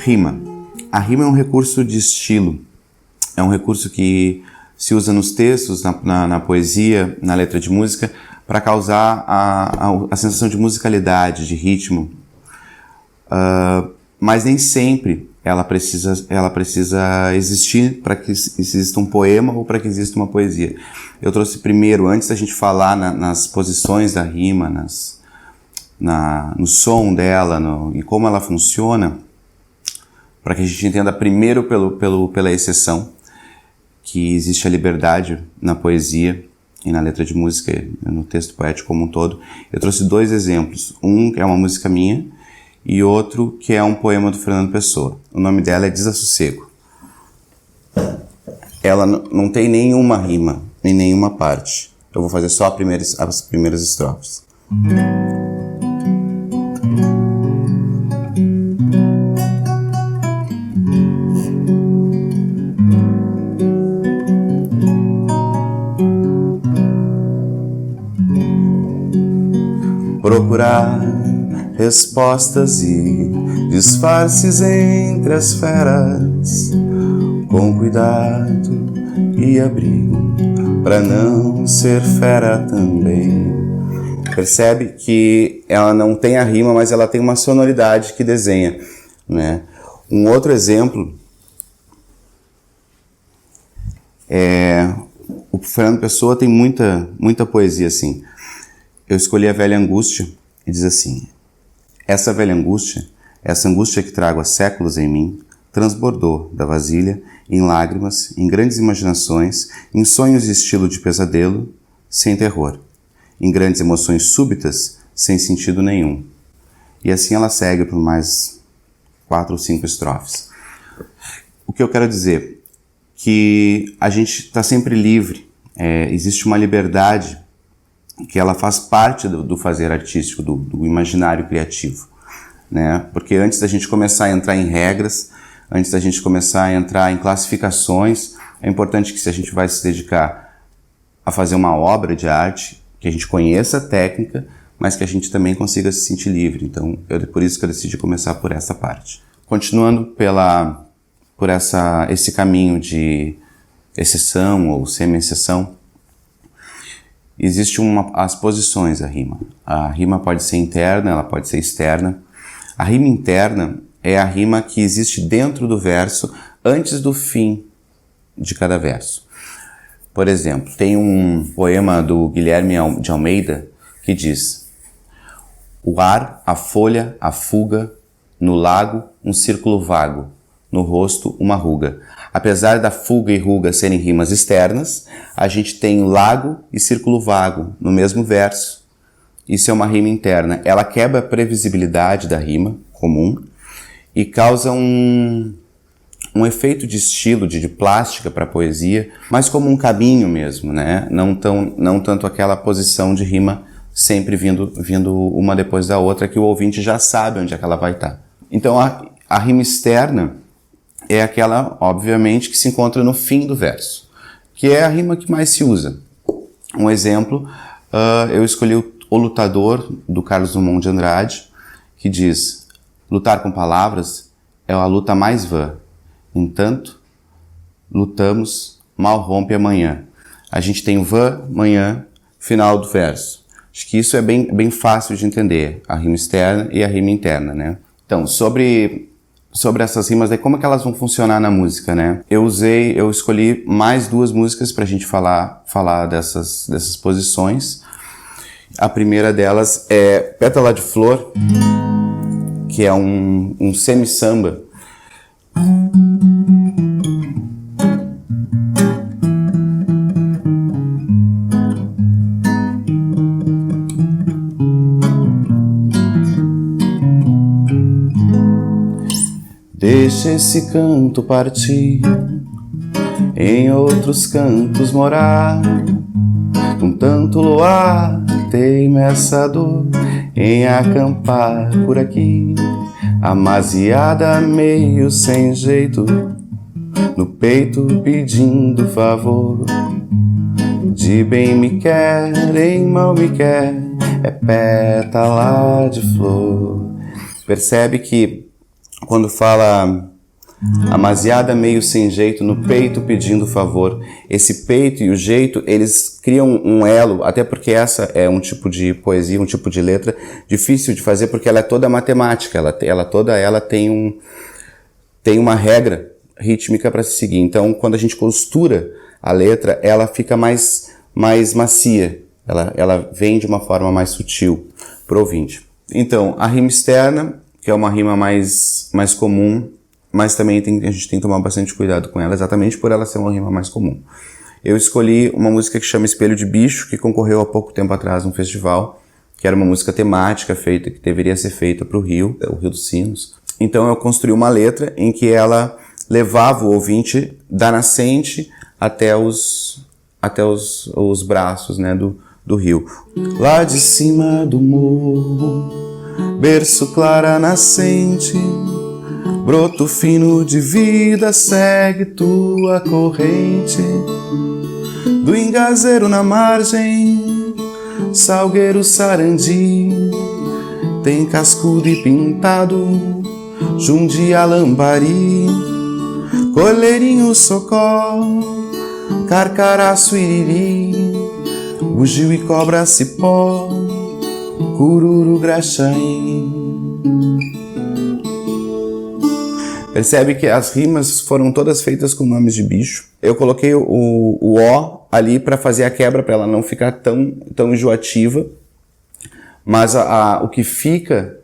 Rima. A rima é um recurso de estilo, é um recurso que se usa nos textos, na poesia, na letra de música, para causar a sensação de musicalidade, de ritmo. Mas nem sempre ela precisa existir para que exista um poema ou para que exista uma poesia. Eu trouxe primeiro, antes da gente falar nas posições da rima, no som dela e como ela funciona, para que a gente entenda primeiro pela exceção, que existe a liberdade na poesia e na letra de música, e no texto poético como um todo. Eu trouxe 2 exemplos. Um que é uma música minha e outro que é um poema do Fernando Pessoa. O nome dela é Desassossego. Ela não tem nenhuma rima, nem nenhuma parte. Eu vou fazer só as primeiras estrofes. Procurar respostas e disfarces entre as feras, com cuidado e abrigo, para não ser fera também. Percebe que ela não tem a rima, mas ela tem uma sonoridade que desenha, né? Um outro exemplo o Fernando Pessoa tem muita poesia assim. Eu escolhi A Velha Angústia e diz assim: essa velha angústia, essa angústia que trago há séculos em mim, transbordou da vasilha em lágrimas, em grandes imaginações, em sonhos de estilo de pesadelo, sem terror, em grandes emoções súbitas, sem sentido nenhum. E assim ela segue por mais 4 ou 5 estrofes. O que eu quero dizer? Que a gente está sempre livre, existe uma liberdade que ela faz parte do fazer artístico, do imaginário criativo, né? Porque antes da gente começar a entrar em regras, antes da gente começar a entrar em classificações, é importante que, se a gente vai se dedicar a fazer uma obra de arte, que a gente conheça a técnica, mas que a gente também consiga se sentir livre. Então, por isso que eu decidi começar por essa parte. Continuando por esse caminho de exceção ou semi-exceção, existe as posições da rima. A rima pode ser interna, ela pode ser externa. A rima interna é a rima que existe dentro do verso, antes do fim de cada verso. Por exemplo, tem um poema do Guilherme de Almeida que diz: o ar, a folha, a fuga, no lago um círculo vago, no rosto uma ruga. Apesar da fuga e ruga serem rimas externas, a gente tem lago e círculo vago no mesmo verso. Isso é uma rima interna. Ela quebra a previsibilidade da rima comum e causa um efeito de estilo, de plástica para a poesia, mas como um caminho mesmo, né? Não tanto aquela posição de rima sempre vindo uma depois da outra, que o ouvinte já sabe onde é que ela vai estar. Então a rima externa é aquela, obviamente, que se encontra no fim do verso, que é a rima que mais se usa. Um exemplo, eu escolhi O Lutador, do Carlos Drummond de Andrade, que diz: lutar com palavras é a luta mais vã. Entanto, lutamos, mal rompe amanhã. A gente tem vã, manhã, final do verso. Acho que isso é bem fácil de entender, a rima externa e a rima interna, né? Então, sobre essas rimas, daí como é que elas vão funcionar na música, né? Eu escolhi mais 2 músicas pra gente falar dessas posições. A primeira delas é Pétala de Flor, que é um semi-samba. Deixa esse canto partir, em outros cantos morar, com tanto luar teima essa dor em acampar por aqui. Amaziada meio sem jeito, no peito pedindo favor. De bem me quer, em mal me quer, é pétala de flor. Percebe que quando fala amaziada meio sem jeito, no peito pedindo favor. Esse peito e o jeito, eles criam um elo, até porque essa é um tipo de poesia, um tipo de letra difícil de fazer, porque ela é toda matemática, ela tem uma regra rítmica para se seguir. Então, quando a gente costura a letra, ela fica mais macia, ela vem de uma forma mais sutil para o ouvinte. Então, a rima externa, que é uma rima mais comum, mas também a gente tem que tomar bastante cuidado com ela, exatamente por ela ser uma rima mais comum. Eu escolhi uma música que chama Espelho de Bicho, que concorreu há pouco tempo atrás num festival, que era uma música temática que deveria ser feita para o Rio dos Sinos. Então eu construí uma letra em que ela levava o ouvinte da nascente até os braços, né, do rio. Lá de cima do morro, berço clara nascente, broto fino de vida segue tua corrente. Do engazeiro na margem, salgueiro sarandi, tem cascudo e pintado, jundia lambari, coleirinho socó, carcaraço iriri, bugio e cobra cipó, cururu graxaim. Percebe que as rimas foram todas feitas com nomes de bicho. Eu coloquei o O ali para fazer a quebra, para ela não ficar tão enjoativa. Mas o que fica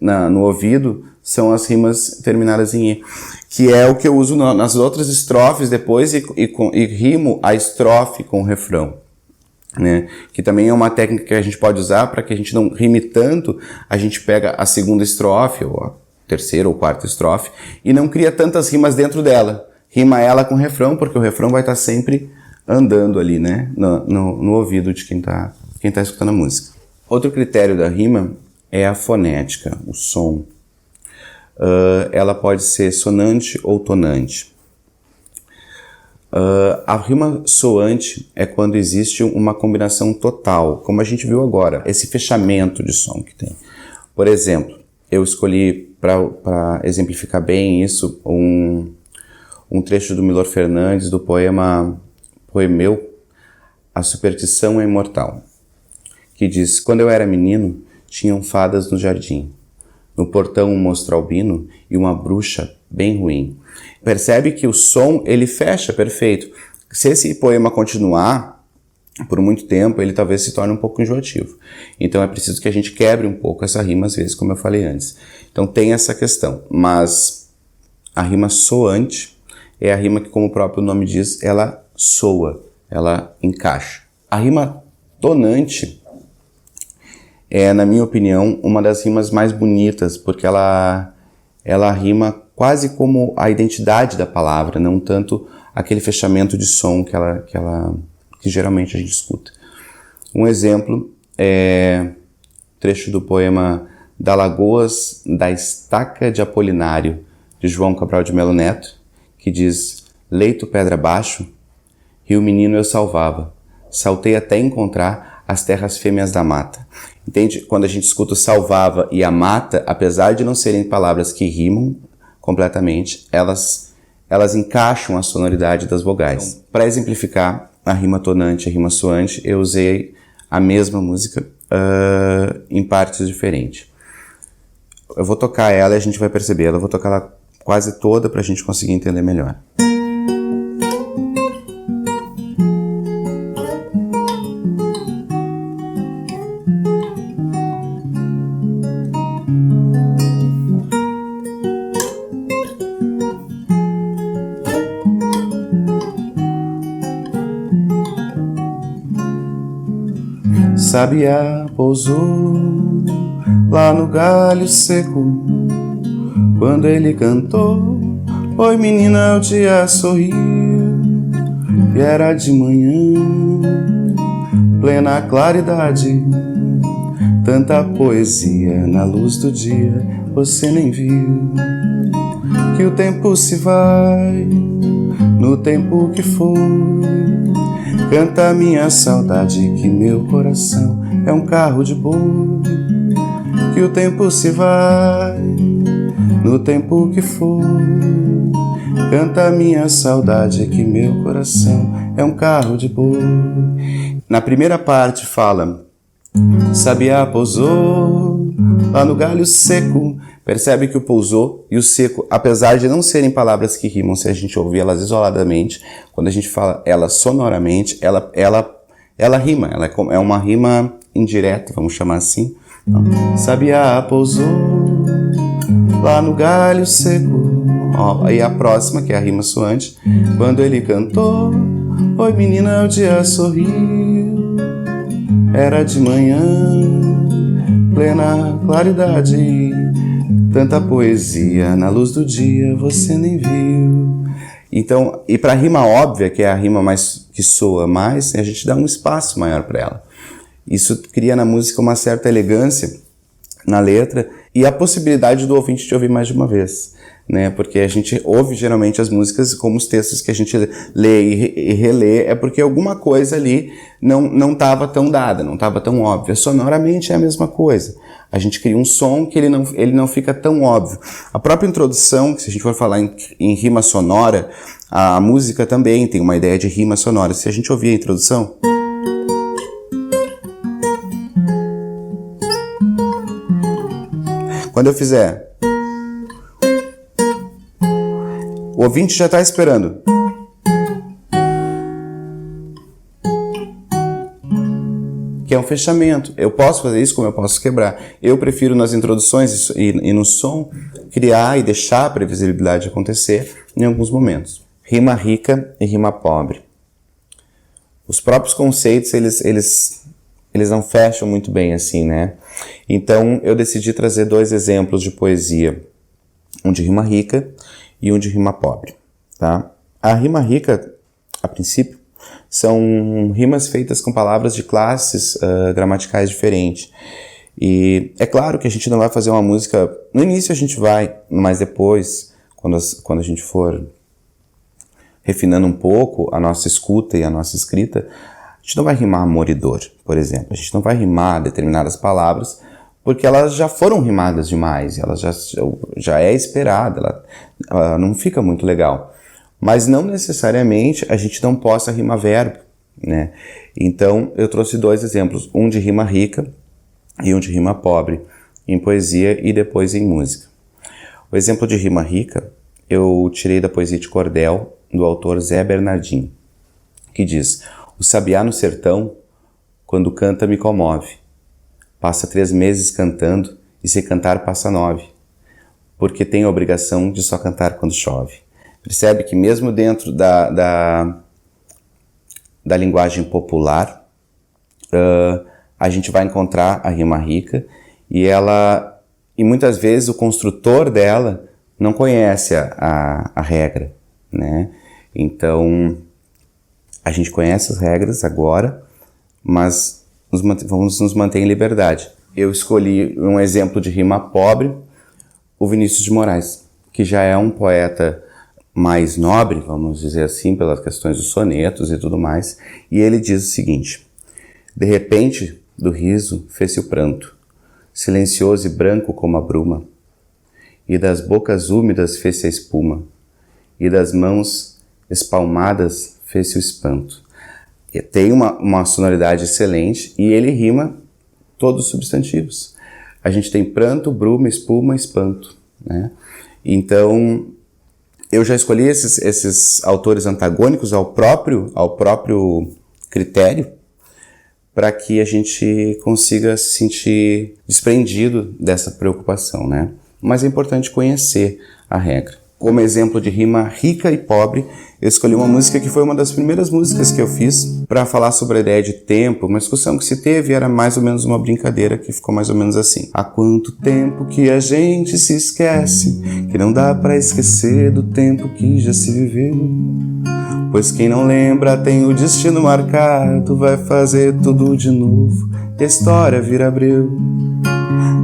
no ouvido são as rimas terminadas em E, que é o que eu uso nas outras estrofes depois e rimo a estrofe com o refrão, né? Que também é uma técnica que a gente pode usar para que a gente não rime tanto. A gente pega a segunda estrofe, ou a terceira ou quarta estrofe, e não cria tantas rimas dentro dela. Rima ela com o refrão, porque o refrão vai estar sempre andando ali, né? No ouvido de quem tá escutando a música. Outro critério da rima é a fonética, o som. Ela pode ser sonante ou tonante. A rima soante é quando existe uma combinação total, como a gente viu agora, esse fechamento de som que tem. Por exemplo, eu escolhi para exemplificar bem isso um trecho do Milor Fernandes do poemeu A Superstição é Imortal, que diz: quando eu era menino, tinham fadas no jardim, no portão um monstro albino e uma bruxa bem ruim. Percebe que o som, ele fecha perfeito. Se esse poema continuar por muito tempo, ele talvez se torne um pouco enjoativo. Então é preciso que a gente quebre um pouco essa rima, às vezes, como eu falei antes. Então tem essa questão. Mas a rima soante é a rima que, como o próprio nome diz, ela soa, ela encaixa. A rima tonante é, na minha opinião, uma das rimas mais bonitas, porque ela rima quase como a identidade da palavra, não tanto aquele fechamento de som que geralmente a gente escuta. Um exemplo é trecho do poema Da Lagoas da Estaca de Apolinário, de João Cabral de Melo Neto, que diz: leito pedra abaixo, rio menino eu salvava, saltei até encontrar as terras fêmeas da mata. Entende? Quando a gente escuta o salvava e a mata, apesar de não serem palavras que rimam completamente, elas encaixam a sonoridade das vogais. Então, para exemplificar a rima tonante e a rima soante, eu usei a mesma música em partes diferentes. Eu vou tocar ela e a gente vai perceber. Eu vou tocar ela quase toda para a gente conseguir entender melhor. Sabiá pousou lá no galho seco, quando ele cantou, oi menina, o dia sorriu, e era de manhã, plena claridade, tanta poesia na luz do dia, você nem viu, que o tempo se vai, no tempo que foi, canta minha saudade, que meu coração é um carro de boi, que o tempo se vai, no tempo que for. Canta minha saudade que meu coração é um carro de boi. Na primeira parte fala: Sabiá pousou lá no galho seco. Percebe que o pousou e o seco, apesar de não serem palavras que rimam, se a gente ouvir elas isoladamente, quando a gente fala elas sonoramente, ela rima, ela é uma rima indireta, vamos chamar assim. Sabiá pousou lá no galho seco. Aí a próxima, que é a rima soante: quando ele cantou, oi menina, o dia sorriu. Era de manhã, plena claridade, tanta poesia na luz do dia você nem viu. Então, e para a rima óbvia, que é a rima mais que soa mais, a gente dá um espaço maior para ela. Isso cria na música uma certa elegância na letra e a possibilidade do ouvinte de ouvir mais de uma vez, né? Porque a gente ouve geralmente as músicas como os textos que a gente lê e relê, é porque alguma coisa ali não estava tão dada, não estava tão óbvia. Sonoramente é a mesma coisa. A gente cria um som que ele não fica tão óbvio. A própria introdução, se a gente for falar em rima sonora, a música também tem uma ideia de rima sonora. Se a gente ouvir a introdução... Quando eu fizer, o ouvinte já está esperando. Que é um fechamento. Eu posso fazer isso como eu posso quebrar. Eu prefiro nas introduções e no som criar e deixar a previsibilidade acontecer em alguns momentos. Rima rica e rima pobre. Os próprios conceitos, eles não fecham muito bem assim, né? Então, eu decidi trazer 2 exemplos de poesia. Um de rima rica e um de rima pobre, tá? A rima rica, a princípio, são rimas feitas com palavras de classes gramaticais diferentes. E é claro que a gente não vai fazer uma música... No início a gente vai, mas depois, quando a gente for refinando um pouco a nossa escuta e a nossa escrita, a gente não vai rimar amor e dor, por exemplo. A gente não vai rimar determinadas palavras porque elas já foram rimadas demais, ela já é esperada, ela não fica muito legal. Mas não necessariamente a gente não possa rimar verbo, né? Então eu trouxe 2 exemplos, um de rima rica e um de rima pobre, em poesia e depois em música. O exemplo de rima rica eu tirei da poesia de Cordel, do autor Zé Bernardinho, que diz: o sabiá no sertão, quando canta me comove, passa 3 meses cantando e se cantar passa 9, porque tem a obrigação de só cantar quando chove. Percebe que mesmo dentro da linguagem popular, a gente vai encontrar a rima rica e muitas vezes o construtor dela não conhece a regra, né? Então, a gente conhece as regras agora, mas vamos nos manter em liberdade. Eu escolhi um exemplo de rima pobre, o Vinícius de Moraes, que já é um poeta mais nobre, vamos dizer assim, pelas questões dos sonetos e tudo mais, e ele diz o seguinte: de repente, do riso fez-se o pranto, silencioso e branco como a bruma, e das bocas úmidas fez-se a espuma, e das mãos espalmadas fez-se o espanto. E tem uma sonoridade excelente e ele rima todos os substantivos. A gente tem pranto, bruma, espuma, espanto, né? Então, eu já escolhi esses autores antagônicos ao próprio critério para que a gente consiga se sentir desprendido dessa preocupação, né? Mas é importante conhecer a regra. Como exemplo de rima rica e pobre, eu escolhi uma música que foi uma das primeiras músicas que eu fiz para falar sobre a ideia de tempo. Uma discussão que se teve era mais ou menos uma brincadeira que ficou mais ou menos assim: há quanto tempo que a gente se esquece, que não dá para esquecer do tempo que já se viveu. Pois quem não lembra tem o destino marcado, vai fazer tudo de novo e a história vira abreu.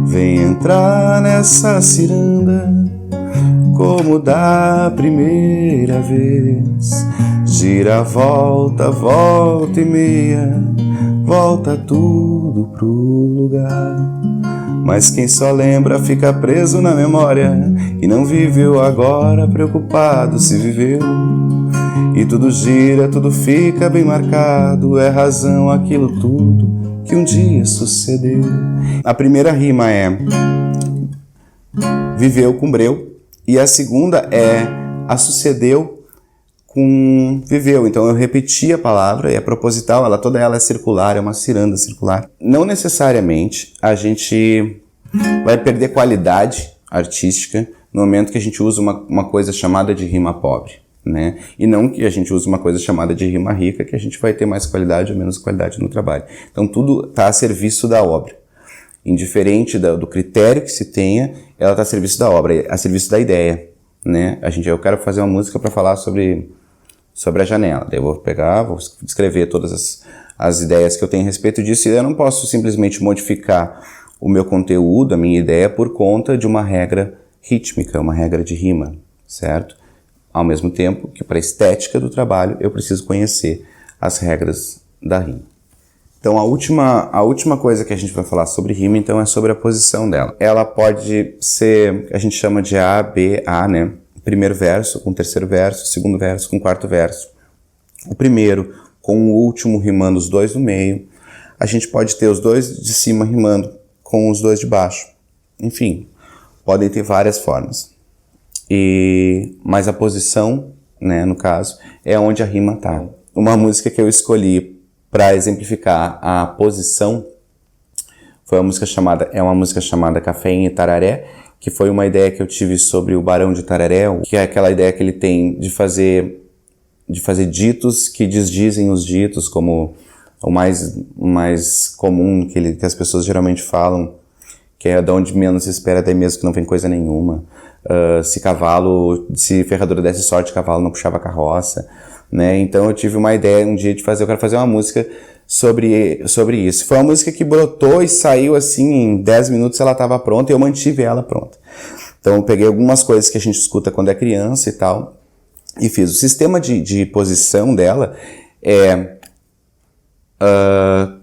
Vem entrar nessa ciranda como da primeira vez, gira, volta, volta e meia, volta tudo tudo pro lugar. Mas quem só lembra fica preso na memória e não viveu agora, preocupado se viveu. E tudo gira, tudo fica bem marcado, é razão aquilo tudo que um dia sucedeu. A primeira rima é viveu com breu e a segunda é a sucedeu com viveu. Então eu repeti a palavra e é proposital, toda ela é circular, é uma ciranda circular. Não necessariamente a gente vai perder qualidade artística no momento que a gente usa uma coisa chamada de rima pobre, né? E não que a gente use uma coisa chamada de rima rica, que a gente vai ter mais qualidade ou menos qualidade no trabalho. Então tudo está a serviço da obra. Indiferente do critério que se tenha, ela está a serviço da obra, a serviço da ideia, né? Eu quero fazer uma música para falar sobre a janela. Daí eu vou pegar, vou escrever todas as ideias que eu tenho a respeito disso, e eu não posso simplesmente modificar o meu conteúdo, a minha ideia, por conta de uma regra rítmica, uma regra de rima, certo? Ao mesmo tempo que para a estética do trabalho eu preciso conhecer as regras da rima. Então a última coisa que a gente vai falar sobre rima, então, é sobre a posição dela. Ela pode ser, a gente chama de A, B, A, né? Primeiro verso com terceiro verso, segundo verso com quarto verso. O primeiro com o último rimando os dois no meio. A gente pode ter os dois de cima rimando com os dois de baixo. Enfim, podem ter várias formas. Mas a posição, né, no caso, é onde a rima está. Uma música que eu escolhi para exemplificar a posição foi uma música chamada Café em Itararé, que foi uma ideia que eu tive sobre o Barão de Itararé, que é aquela ideia que ele tem de fazer ditos que desdizem os ditos, como o mais comum que as pessoas geralmente falam, que é de onde menos se espera, até mesmo que não vem coisa nenhuma. Se ferradura desse sorte, cavalo não puxava carroça, né? Então eu tive uma ideia um dia eu quero fazer uma música sobre isso. Foi uma música que brotou e saiu assim, em 10 minutos ela estava pronta e eu mantive ela pronta. Então eu peguei algumas coisas que a gente escuta quando é criança e tal, e fiz. O sistema de posição dela é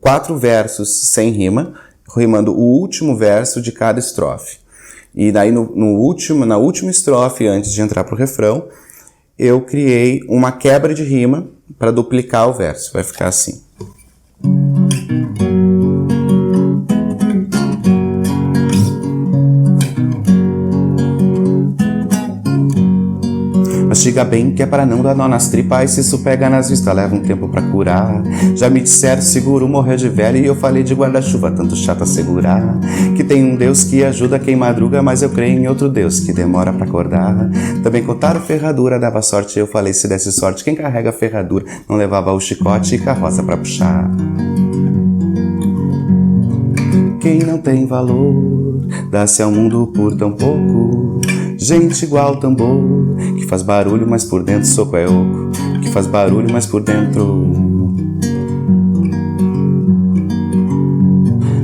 4 versos sem rima, rimando o último verso de cada estrofe. E daí na última estrofe, antes de entrar pro refrão, eu criei uma quebra de rima para duplicar o verso. Vai ficar assim. Mastiga bem que é para não dar nó nas tripas, se isso pega nas vistas leva um tempo pra curar. Já me disseram seguro morrer de velho, e eu falei de guarda-chuva, tanto chato a segurar. Que tem um Deus que ajuda quem madruga, mas eu creio em outro Deus que demora pra acordar. Também contaram ferradura, dava sorte, eu falei se desse sorte, quem carrega a ferradura não levava o chicote e carroça pra puxar. Quem não tem valor, dá-se ao mundo por tão pouco. Gente igual tambor, que faz barulho, mas por dentro soco é oco. Que faz barulho, mas por dentro.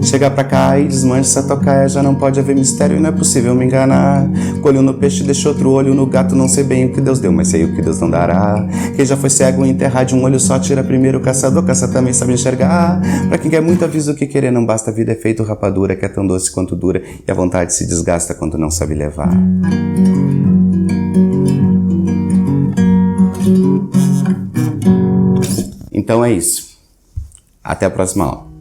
Chega pra cá e desmancha essa tocaia, já não pode haver mistério e não é possível me enganar. Colho no peixe, deixa outro olho no gato, não sei bem o que Deus deu, mas sei o que Deus não dará. Quem já foi cego e enterrar de um olho só, tira primeiro o caçador, caça também sabe enxergar. Pra quem quer muito aviso, o que querer não basta, a vida é feito rapadura, que é tão doce quanto dura, e a vontade se desgasta quando não sabe levar. Então é isso. Até a próxima aula.